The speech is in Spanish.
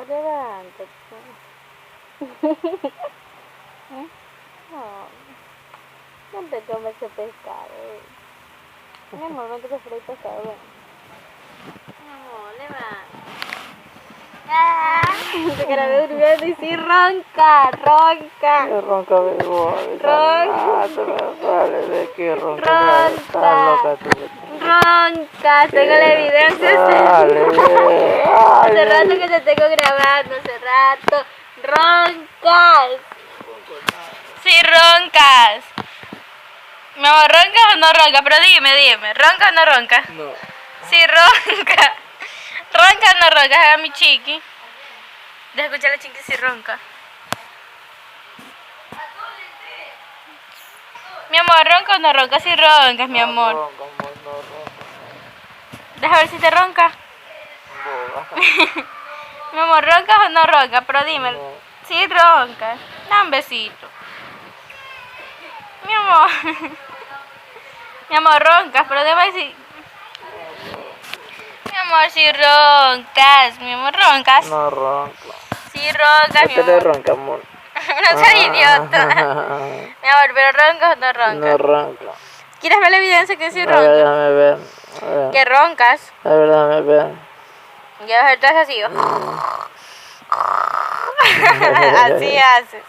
amor, levántate. ¿Eh? No, no te comes ese pescado. Mi amor, no te comes el pescado, ven. Mi amor, levántate. Se queda durmiendo y sí ronca. Qué ronca, bebo. Dale, de qué ronca. Ronca. Ronca, tengo la evidencia. Dale. Hace rato que te tengo grabando, hace rato. Roncas. Sí, roncas. Mi amor, ¿roncas o no roncas? Pero dime, ¿roncas o no roncas? No. Sí, ronca. ¿Roncas o no roncas? A mi chiqui. Deja escuchar a la chiqui si ronca. Mi amor, ¿ronca o no ronca? Sí roncas, mi amor. No ronca. Deja ver si te ronca. Mi amor, ¿roncas o no roncas? Pero dime, No. sí roncas. Da un besito. Mi amor. Mi amor, roncas, pero debe decir. Mi amor, si roncas. Mi amor, roncas. No ronca. Sí roncas, mi ¿Por qué le amor. ronca, amor? No seas idiota. Mi amor, pero roncas o no No roncas. ronca. ¿Quieres ver la evidencia que sí A ver, roncas? déjame ver. A ver. Que roncas. A ver, déjame ver. Ya vas a ver, tú haces así. Así haces.